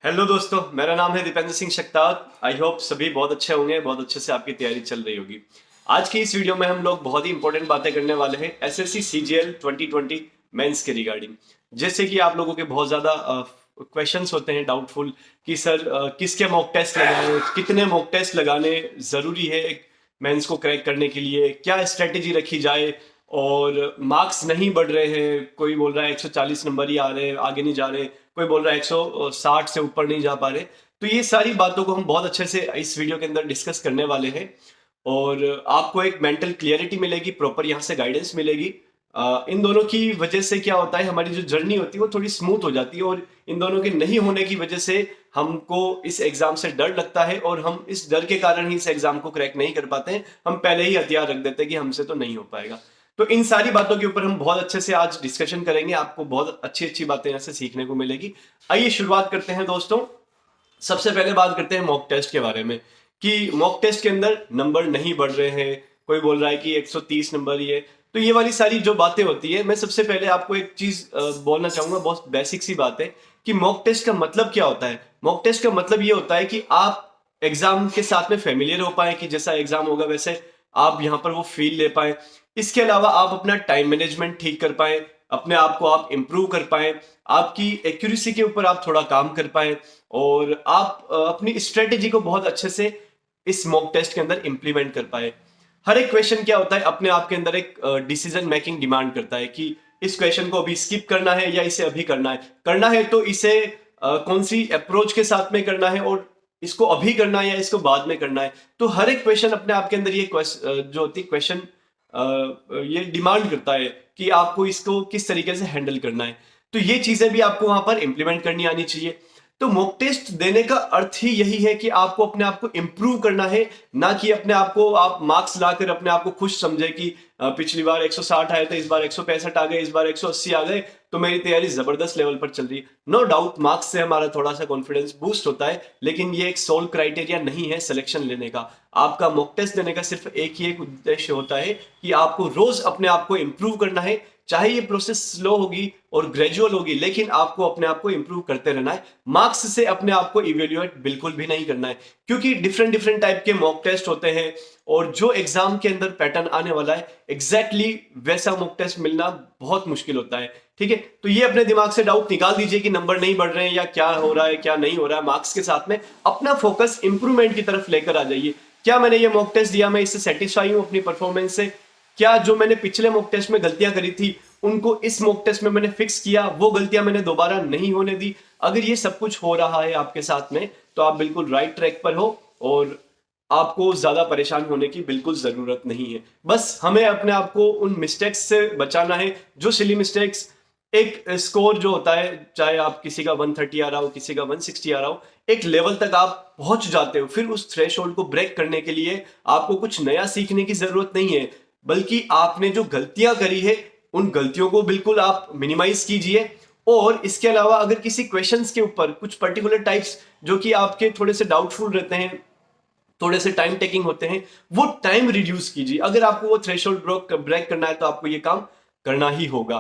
Hello दोस्तों, मेरा नाम है दीपेंद्र सिंह शक्तावत। आई होप सभी बहुत अच्छे होंगे, बहुत अच्छे से आपकी तैयारी चल रही होगी। आज की इस वीडियो में हम लोग बहुत ही इंपॉर्टेंट बातें करने वाले हैं एसएससी सीजीएल 2020 मेंस के रिगार्डिंग। जैसे कि आप लोगों के बहुत ज़्यादा क्वेश्चंस होते हैं डाउटफुल कि सर किसके मॉक टेस्ट लगाएं, कितने मॉक टेस्ट लगाने ज़रूरी है एक मेंस को क्रैक करने के लिए, क्या स्ट्रेटेजी रखी जाए, और मार्क्स नहीं बढ़ रहे हैं। कोई बोल रहा है 140 नंबर ही आ रहे हैं, आगे नहीं जा रहे, कोई बोल रहा है 160 से ऊपर नहीं जा पा रहे। तो ये सारी बातों को हम बहुत अच्छे से इस वीडियो के अंदर डिस्कस करने वाले हैं और आपको एक मेंटल क्लियरिटी मिलेगी, प्रॉपर यहाँ से गाइडेंस मिलेगी। इन दोनों की वजह से क्या होता है, हमारी जो जर्नी होती है वो थोड़ी स्मूथ हो जाती है, और इन दोनों के नहीं होने की वजह से हमको इस एग्जाम से डर लगता है और हम इस डर के कारण ही इस एग्जाम को क्रैक नहीं कर पाते हैं। हम पहले ही हथियार रख देते हैं कि हमसे तो नहीं हो पाएगा। तो इन सारी बातों के ऊपर हम बहुत अच्छे से आज डिस्कशन करेंगे, आपको बहुत अच्छी अच्छी बातें यहाँ से सीखने को मिलेगी। आइए शुरुआत करते हैं दोस्तों। सबसे पहले बात करते हैं मॉक टेस्ट के बारे में कि मॉक टेस्ट के अंदर नंबर नहीं बढ़ रहे हैं, कोई बोल रहा है कि 130 नंबर ही है। तो ये वाली सारी जो बातें होती है, मैं सबसे पहले आपको एक चीज बोलना चाहूंगा, बहुत बेसिक सी बात है कि मॉक टेस्ट का मतलब क्या होता है। मॉक टेस्ट का मतलब ये होता है कि आप एग्जाम के साथ में फेमिलियर हो पाए, कि जैसा एग्जाम होगा वैसे आप यहाँ पर वो फील ले पाए। इसके अलावा आप अपना टाइम मैनेजमेंट ठीक कर पाए, अपने आप को आप इम्प्रूव कर पाए, आपकी एक्यूरेसी के ऊपर आप थोड़ा काम कर पाए, और आप अपनी स्ट्रेटेजी को बहुत अच्छे से इस मॉक टेस्ट के अंदर इंप्लीमेंट कर पाए। हर एक क्वेश्चन क्या होता है, अपने आप के अंदर एक डिसीजन मेकिंग डिमांड करता है कि इस क्वेश्चन को अभी स्किप करना है या इसे अभी करना है। करना है तो इसे कौन सी अप्रोच के साथ में करना है, और इसको अभी करना है या इसको बाद में करना है। तो हर एक क्वेश्चन अपने आप के अंदर ये जो होती है क्वेश्चन ये डिमांड करता है कि आपको इसको किस तरीके से हैंडल करना है। तो ये चीजें भी आपको वहां पर इंप्लीमेंट करनी आनी चाहिए। तो मॉक टेस्ट देने का अर्थ ही यही है कि आपको अपने आप को इंप्रूव करना है, ना कि अपने आप को आप मार्क्स लाकर अपने आप को खुश समझे कि पिछली बार 160 आए थे, इस बार 165 आ गए, इस बार 180 आ गए, तो मेरी तैयारी जबरदस्त लेवल पर चल रही है। नो डाउट मार्क्स से हमारा थोड़ा सा कॉन्फिडेंस बूस्ट होता है, लेकिन ये एक सोल क्राइटेरिया नहीं है सिलेक्शन लेने का। आपका मॉक टेस्ट देने का सिर्फ एक ही एक उद्देश्य होता है कि आपको रोज अपने आप को इंप्रूव करना है। चाहे ये प्रोसेस स्लो होगी और ग्रेजुअल होगी, लेकिन आपको अपने आप को इंप्रूव करते रहना है। मार्क्स से अपने आप को इवेल्युएट बिल्कुल भी नहीं करना है, क्योंकि डिफरेंट डिफरेंट टाइप के मॉक टेस्ट होते हैं, और जो एग्जाम के अंदर पैटर्न आने वाला है एग्जैक्टली वैसा मॉक टेस्ट मिलना बहुत मुश्किल होता है। ठीक है, तो ये अपने दिमाग से डाउट निकाल दीजिए कि नंबर नहीं बढ़ रहे हैं या क्या हो रहा है क्या नहीं हो रहा है। मार्क्स के साथ में अपना फोकस इंप्रूवमेंट की तरफ लेकर आ जाइए। क्या मैंने ये मॉक टेस्ट दिया, मैं इससे सेटिस्फाई हूं अपनी परफॉर्मेंस से? क्या जो मैंने पिछले मॉक टेस्ट में गलतियां करी थी उनको इस मॉक टेस्ट में मैंने फिक्स किया, वो गलतियां मैंने दोबारा नहीं होने दी? अगर ये सब कुछ हो रहा है आपके साथ में, तो आप बिल्कुल राइट ट्रैक पर हो और आपको ज्यादा परेशान होने की बिल्कुल जरूरत नहीं है। बस हमें अपने आप को उन मिस्टेक्स से बचाना है, जो सिली मिस्टेक्स एक स्कोर जो होता है, चाहे आप किसी का 130 आ रहा हो, किसी का 160 आ रहा हो, एक लेवल तक आप पहुंच जाते हो, फिर उस थ्रेशोल्ड को ब्रेक करने के लिए आपको कुछ नया सीखने की जरूरत नहीं है, बल्कि आपने जो गलतियां करी है उन गलतियों को बिल्कुल आप मिनिमाइज कीजिए। और इसके अलावा अगर किसी क्वेश्चंस के ऊपर कुछ पर्टिकुलर टाइप्स जो कि आपके थोड़े से डाउटफुल रहते हैं, थोड़े से टाइम टेकिंग होते हैं, वो टाइम रिड्यूस कीजिए। अगर आपको वो थ्रेशोल्ड ब्रेक करना है तो आपको ये काम करना ही होगा।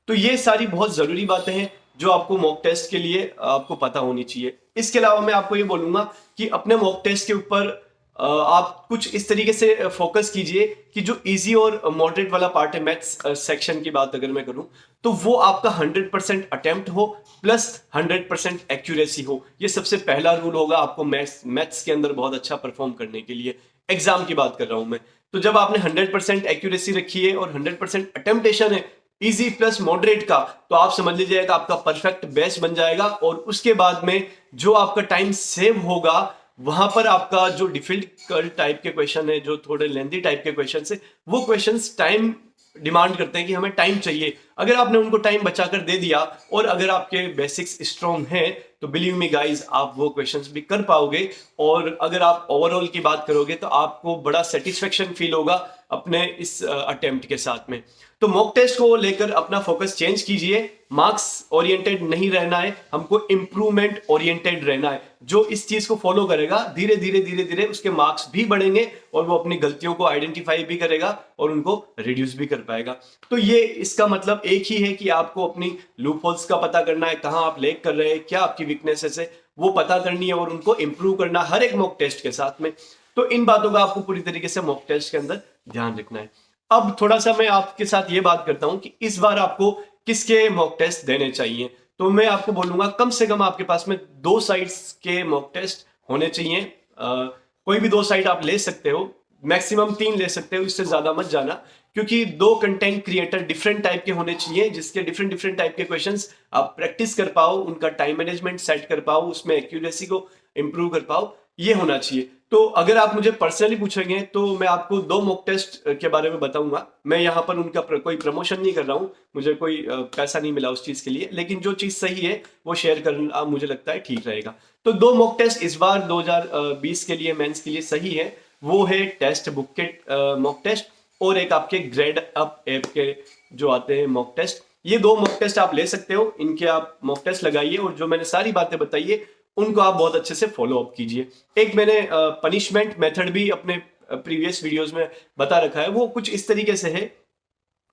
तो ये सारी बहुत जरूरी बातें हैं जो आपको मॉक टेस्ट के लिए आपको पता होनी चाहिए। इसके अलावा मैं आपको ये बोलूंगा कि अपने मॉक टेस्ट के ऊपर आप कुछ इस तरीके से फोकस कीजिए कि जो इजी और मॉडरेट वाला पार्ट है, मैथ्स सेक्शन की बात अगर मैं करूं, तो वो आपका 100% अटेम्प्ट हो प्लस 100% एक्यूरेसी हो। ये सबसे पहला रूल होगा आपको मैथ्स के अंदर बहुत अच्छा परफॉर्म करने के लिए। एग्जाम की बात कर रहा हूं मैं। तो जब आपने 100% एक्यूरेसी रखी है और 100% अटेम्प्टेशन है इजी प्लस मॉडरेट का, तो आप समझ लीजिएगा आपका परफेक्ट बेस्ट बन जाएगा। और उसके बाद में जो आपका टाइम सेव होगा, वहां पर आपका जो डिफिकल्ट टाइप के क्वेश्चन है, जो थोड़े लेंथी टाइप के क्वेश्चन है, वो क्वेश्चंस टाइम डिमांड करते हैं कि हमें टाइम चाहिए। अगर आपने उनको टाइम बचाकर दे दिया और अगर आपके बेसिक्स स्ट्रॉन्ग हैं, तो बिलीव मी गाइस आप वो क्वेश्चंस भी कर पाओगे। और अगर आप ओवरऑल की बात करोगे तो आपको बड़ा सेटिस्फेक्शन फील होगा अपने इस अटेम्प्ट के साथ में। तो मॉक टेस्ट को लेकर अपना फोकस चेंज कीजिए। मार्क्स ओरिएंटेड नहीं रहना है, हमको इंप्रूवमेंट ओरिएंटेड रहना है। जो इस चीज को फॉलो करेगा, धीरे धीरे धीरे धीरे उसके मार्क्स भी बढ़ेंगे और वो अपनी गलतियों को आइडेंटिफाई भी करेगा और उनको रिड्यूस भी कर पाएगा। तो ये इसका मतलब एक ही है कि आपको अपनी लूप होल्स का पता करना है, कहां आप लैग कर रहे हैं, क्या आपकी वीकनेसेस है, वो पता करनी है और उनको इंप्रूव करना हर एक मॉक टेस्ट के साथ में। तो इन बातों का आपको पूरी तरीके से मॉक टेस्ट के अंदर ध्यान रखना है। अब थोड़ा सा मैं आपके साथ ये बात करता हूं कि इस बार आपको किसके मॉक टेस्ट देने चाहिए। तो मैं आपको बोलूंगा कम से कम आपके पास में 2 साइट्स के मॉक टेस्ट होने चाहिए। कोई भी 2 साइट आप ले सकते हो, मैक्सिमम 3 ले सकते हो, इससे ज्यादा मत जाना, क्योंकि 2 कंटेंट क्रिएटर डिफरेंट टाइप के होने चाहिए, जिसके डिफरेंट डिफरेंट टाइप के क्वेश्चंस आप प्रैक्टिस कर पाओ, उनका टाइम मैनेजमेंट सेट कर पाओ, उसमें एक्यूरेसी को इंप्रूव कर पाओ, ये होना चाहिए। तो अगर आप मुझे पर्सनली पूछेंगे तो मैं आपको 2 मॉक टेस्ट के बारे में बताऊंगा। मैं यहाँ पर उनका कोई प्रमोशन नहीं कर रहा हूँ, मुझे कोई पैसा नहीं मिला उस चीज के लिए, लेकिन जो चीज सही है वो शेयर करना मुझे लगता है ठीक रहेगा। तो 2 मॉक टेस्ट इस बार 2020 के लिए मेंस के लिए सही है, वो है टेस्ट बुक के मॉक टेस्ट और एक आपके ग्रेड अप ऐप के जो आते हैं मॉक टेस्ट। ये 2 मॉक टेस्ट आप ले सकते हो, इनके आप मॉक टेस्ट लगाइए और जो मैंने सारी बातें बताई है उनको आप बहुत अच्छे से फॉलो अप कीजिए। एक मैंने पनिशमेंट मेथड भी अपने प्रीवियस वीडियोस में बता रखा है, वो कुछ इस तरीके से है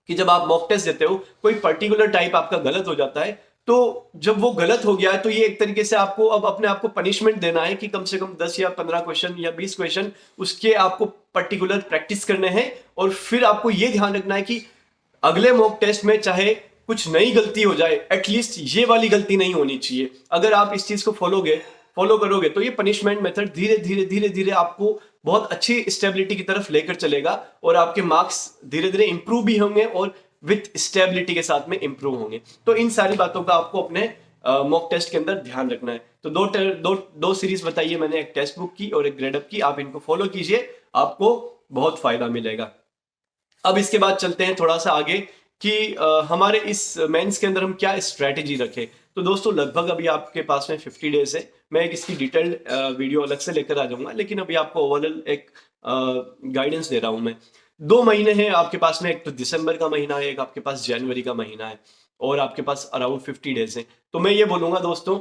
कि जब आप मॉक टेस्ट देते हो, कोई पर्टिकुलर टाइप आपका गलत हो जाता है, तो जब वो गलत हो गया है तो ये एक तरीके से आपको अब अपने आप को पनिशमेंट देना है कि कम से कम 10 या 15 क्वेश्चन या 20 क्वेश्चन उसके आपको पर्टिकुलर प्रैक्टिस करने हैं। और फिर आपको ये ध्यान रखना है कि अगले मॉक टेस्ट में चाहे कुछ नई गलती हो जाए, एटलीस्ट ये वाली गलती नहीं होनी चाहिए। अगर आप इस चीज को फॉलो करोगे तो ये पनिशमेंट मेथड धीरे धीरे धीरे धीरे आपको बहुत अच्छी स्टेबिलिटी की तरफ लेकर चलेगा और आपके मार्क्स धीरे धीरे इंप्रूव भी होंगे और विथ स्टेबिलिटी के साथ में इंप्रूव होंगे। तो इन सारी बातों का आपको अपने मॉक टेस्ट के अंदर ध्यान रखना है। तो दो सीरीज बताइए मैंने, एक टेक्स्ट बुक की और एक ग्रेड अप की, आप इनको फॉलो कीजिए, आपको बहुत फायदा मिलेगा। अब इसके बाद चलते हैं थोड़ा सा आगे कि हमारे इस मेंस के अंदर हम क्या स्ट्रेटेजी रखें। तो दोस्तों लगभग अभी आपके पास में 50 डेज है, मैं एक इसकी डिटेल्ड वीडियो अलग से लेकर आ जाऊंगा, लेकिन अभी आपको ओवरऑल एक गाइडेंस दे रहा हूं मैं। 2 महीने हैं आपके पास में, एक तो दिसंबर का महीना है, एक आपके पास जनवरी का महीना है, और आपके पास अराउंड 50 डेज है। तो मैं ये बोलूंगा दोस्तों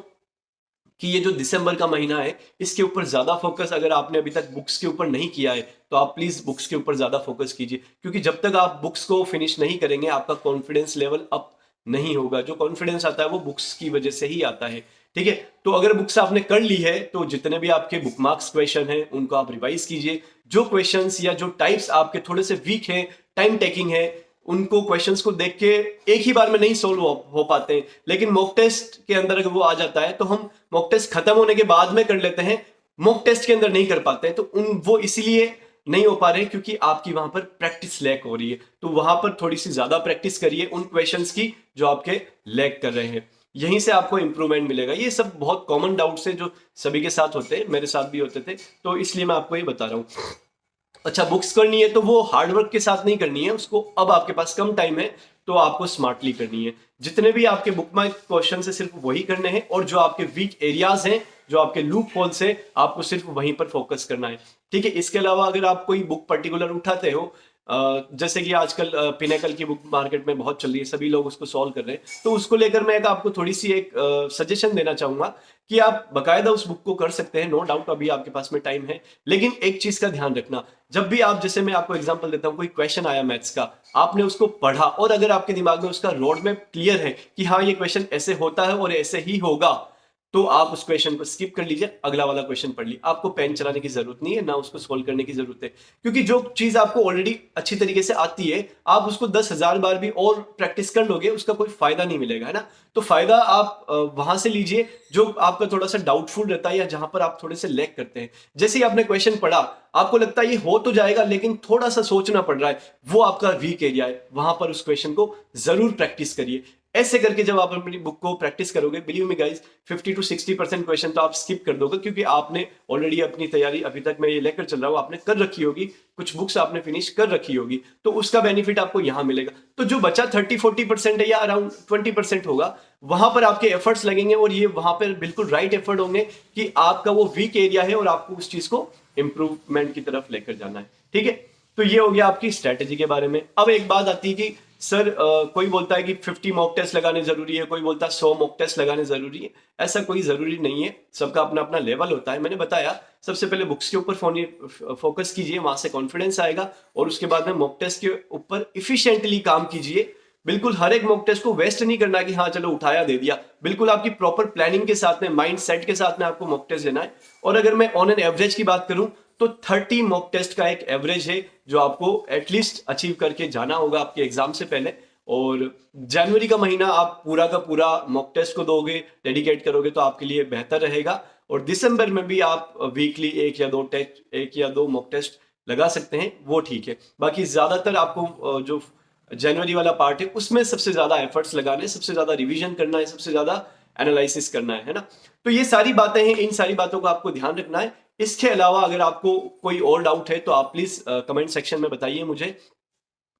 कि ये जो दिसंबर का महीना है इसके ऊपर ज्यादा फोकस, अगर आपने अभी तक बुक्स के ऊपर नहीं किया है तो आप प्लीज बुक्स के ऊपर ज्यादा फोकस कीजिए, क्योंकि जब तक आप बुक्स को फिनिश नहीं करेंगे आपका कॉन्फिडेंस लेवल अप नहीं होगा। जो कॉन्फिडेंस आता है वो बुक्स की वजह से ही आता है, ठीक है। तो अगर बुक्स आपने कर ली है तो जितने भी आपके बुकमार्क्स क्वेश्चन हैं उनको आप रिवाइज कीजिए। जो क्वेश्चंस या जो टाइप्स आपके थोड़े से वीक हैं, टाइम टेकिंग है, उनको क्वेश्चंस को देख के एक ही बार में नहीं सोल्व हो पाते हैं, लेकिन मॉक टेस्ट के अंदर अगर वो आ जाता है तो हम मॉक टेस्ट खत्म होने के बाद में कर लेते हैं, मॉक टेस्ट के अंदर नहीं कर पाते हैं। तो वो इसीलिए नहीं हो पा रहे क्योंकि आपकी वहां पर प्रैक्टिस लैक हो रही है। तो वहां पर थोड़ी सी ज्यादा प्रैक्टिस करिए उन क्वेश्चंस की जो आपके लैक कर रहे हैं, यहीं से आपको इंप्रूवमेंट मिलेगा। ये सब बहुत कॉमन डाउट्स हैं जो सभी के साथ होते हैं, मेरे साथ भी होते थे, तो इसलिए मैं आपको ये बता रहा हूँ। अच्छा, बुक्स करनी है तो वो हार्डवर्क के साथ नहीं करनी है, उसको अब आपके पास कम टाइम है तो आपको स्मार्टली करनी है। जितने भी आपके बुक मार्क क्वेश्चन है सिर्फ वही करने हैं, और जो आपके वीक एरियाज हैं, जो आपके लूप होल्स है, आपको सिर्फ वहीं पर फोकस करना है, ठीक है। इसके अलावा अगर आप कोई बुक पर्टिकुलर उठाते हो, जैसे कि आजकल पिनेकल की बुक मार्केट में बहुत चल रही है, सभी लोग उसको सॉल्व कर रहे हैं, तो उसको लेकर मैं आपको थोड़ी सी एक सजेशन देना चाहूंगा कि आप बकायदा उस बुक को कर सकते हैं, नो डाउट अभी आपके पास में टाइम है। लेकिन एक चीज का ध्यान रखना, जब भी आप, जैसे मैं आपको एग्जांपल देता हूं, कोई क्वेश्चन आया मैथ्स का, आपने उसको पढ़ा और अगर आपके दिमाग में उसका रोड मैप क्लियर है कि हाँ ये क्वेश्चन ऐसे होता है और ऐसे ही होगा, तो आप उस क्वेश्चन को स्किप कर लीजिए, अगला वाला क्वेश्चन पढ़ लीजिए। आपको पेन चलाने की जरूरत नहीं है, ना उसको सोल्व करने की जरूरत है, क्योंकि जो चीज आपको ऑलरेडी अच्छी तरीके से आती है, आप उसको 10,000 बार भी और प्रैक्टिस कर लोगे, उसका कोई फायदा नहीं मिलेगा, है ना। तो फायदा आप वहां से लीजिए जो आपका थोड़ा सा डाउटफुल रहता है या जहां पर आप थोड़े से लैक करते हैं। जैसे ही आपने क्वेश्चन पढ़ा, आपको लगता है ये हो तो जाएगा लेकिन थोड़ा सा सोचना पड़ रहा है, वो आपका वीक एरिया है, वहां पर उस क्वेश्चन को जरूर प्रैक्टिस करिए। ऐसे करके जब आप अपनी बुक को प्रैक्टिस करोगे, believe me guys, 50 to 60% question तो आप स्किप कर दोगे, क्योंकि आपने ऑलरेडी अपनी तैयारी, अभी तक मैं ये लेकर चल रहा हूँ, आपने कर रखी होगी, कुछ बुक्स आपने फिनिश कर रखी होगी, तो उसका बेनिफिट आपको यहाँ मिलेगा। तो जो बचा 30-40% है या अराउंड 20% होगा, वहां पर आपके एफर्ट्स लगेंगे और ये वहां पर बिल्कुल राइट एफर्ट होंगे कि आपका वो वीक एरिया है और आपको उस चीज को इंप्रूवमेंट की तरफ लेकर जाना है, ठीक है। तो ये हो गया आपकी स्ट्रेटेजी के बारे में। अब एक बात आती है कि सर कोई बोलता है कि 50 मॉक टेस्ट लगाने जरूरी है, कोई बोलता है 100 मॉक टेस्ट लगाने जरूरी है। ऐसा कोई जरूरी नहीं है, सबका अपना अपना लेवल होता है। मैंने बताया सबसे पहले बुक्स के ऊपर फोकस कीजिए, वहां से कॉन्फिडेंस आएगा, और उसके बाद में मॉक टेस्ट के ऊपर इफिशिएंटली काम कीजिए, बिल्कुल हर एक मॉक टेस्ट को वेस्ट नहीं करना कि हाँ चलो उठाया दे दिया। बिल्कुल आपकी प्रॉपर प्लानिंग के साथ में, माइंड सेट के साथ में आपको मॉक टेस्ट देना है। और अगर मैं ऑन एन एवरेज की बात करूं तो 30 मॉक टेस्ट का एक एवरेज है जो आपको एटलीस्ट अचीव करके जाना होगा आपके एग्जाम से पहले। और जनवरी का महीना आप पूरा का पूरा मॉक टेस्ट को दोगे, डेडिकेट करोगे तो आपके लिए बेहतर रहेगा। और दिसंबर में भी आप वीकली एक या दो मॉक टेस्ट लगा सकते हैं, वो ठीक है। बाकी ज्यादातर आपको जो जनवरी वाला पार्ट है उसमें सबसे ज्यादा एफर्ट्स लगाने, सबसे ज्यादा रिवीजन करना है, सबसे ज्यादा एनालिसिस करना है ना। तो ये सारी बातें हैं, इन सारी बातों को आपको ध्यान रखना है। इसके अलावा अगर आपको कोई और डाउट है तो आप प्लीज कमेंट सेक्शन में बताइए मुझे।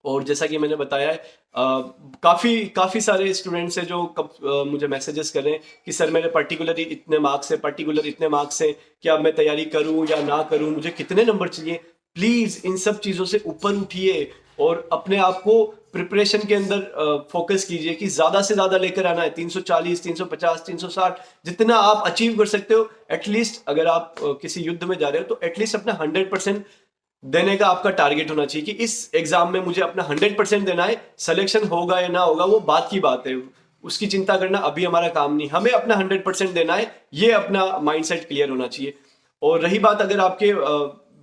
और जैसा कि मैंने बताया है, काफी सारे स्टूडेंट्स हैं जो मुझे मैसेजेस कर रहे हैं कि सर मेरे पर्टिकुलर इतने मार्क्स हैं, क्या मैं तैयारी करूं या ना करूं, मुझे कितने नंबर चाहिए। प्लीज इन सब चीजों से ऊपर उठिए और अपने आप को प्रिपरेशन के अंदर फोकस कीजिए कि ज्यादा से ज्यादा लेकर आना है। 340, 350, 360 जितना आप अचीव कर सकते हो। एटलीस्ट अगर आप किसी युद्ध में जा रहे हो तो एटलीस्ट अपना 100% देने का आपका टारगेट होना चाहिए कि इस एग्जाम में मुझे अपना 100% देना है। सिलेक्शन होगा या ना होगा वो बात की बात है, उसकी चिंता करना अभी हमारा काम नहीं, हमें अपना 100% देना है। ये अपना माइंडसेट क्लियर होना चाहिए। और रही बात अगर आपके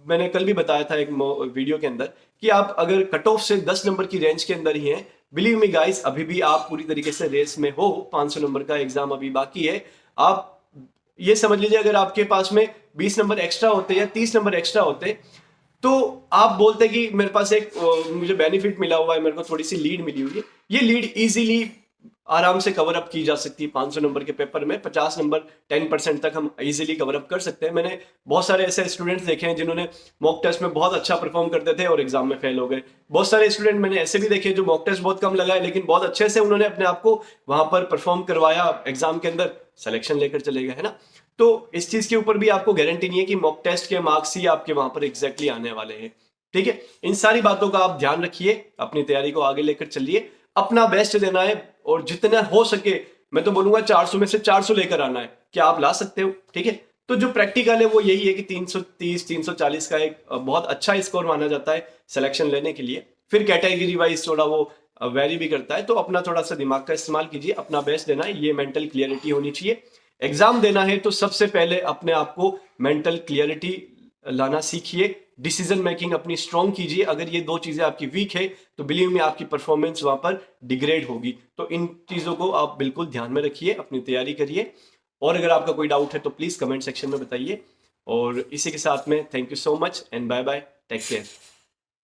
मैंने कल भी बताया था एक वीडियो के अंदर कि आप अगर कट ऑफ से 10 नंबर की रेंज के अंदर ही हैं, बिलीव मी गाइस अभी भी आप पूरी तरीके से रेस में हो। 500 नंबर का एग्जाम अभी बाकी है। आप ये समझ लीजिए अगर आपके पास में 20 नंबर एक्स्ट्रा होते या 30 नंबर एक्स्ट्रा होते तो आप बोलते कि मेरे पास एक मुझे बेनिफिट मिला हुआ है, मेरे को थोड़ी सी लीड मिली हुई है। ये लीड इजीली आराम से कवर अप की जा सकती है। 500 नंबर के पेपर में 50 नंबर 10% तक हम इजीली कवर अप कर सकते हैं। मैंने बहुत सारे ऐसे स्टूडेंट्स देखे हैं जिन्होंने मॉक टेस्ट में बहुत अच्छा परफॉर्म करते थे और एग्जाम में फेल हो गए। बहुत सारे स्टूडेंट मैंने ऐसे भी देखे जो मॉक टेस्ट बहुत कम लगाए लेकिन बहुत अच्छे से उन्होंने अपने आप को वहां पर परफॉर्म करवाया, एग्जाम के अंदर सिलेक्शन लेकर चले गए, है ना। तो इस चीज के ऊपर भी आपको गारंटी नहीं है कि मॉक टेस्ट के मार्क्स ही आपके वहां पर एग्जैक्टली आने वाले हैं। ठीक है, इन सारी बातों का आप ध्यान रखिए, अपनी तैयारी को आगे लेकर चलिए, अपना बेस्ट देना है और जितना हो सके मैं तो बोलूंगा 400 में से 400 लेकर आना है। क्या आप ला सकते हो? ठीक है, तो जो प्रैक्टिकल है वो यही है कि 330 340 का एक बहुत अच्छा स्कोर माना जाता है सिलेक्शन लेने के लिए। फिर कैटेगरी वाइज थोड़ा वो वेरी भी करता है, तो अपना थोड़ा सा दिमाग का इस्तेमाल कीजिए, अपना बेस्ट देना है, ये मेंटल क्लियरिटी होनी चाहिए। एग्जाम देना है तो सबसे पहले अपने आप को मेंटल क्लियरिटी लाना सीखिए, डिसीजन मेकिंग अपनी स्ट्रॉन्ग कीजिए। अगर ये दो चीजें आपकी वीक है तो बिलीव में आपकी परफॉर्मेंस वहां पर डिग्रेड होगी। तो इन चीजों को आप बिल्कुल ध्यान में रखिए, अपनी तैयारी करिए। और अगर आपका कोई डाउट है तो प्लीज कमेंट सेक्शन में बताइए। और इसी के साथ में thank you so much and bye bye, take care.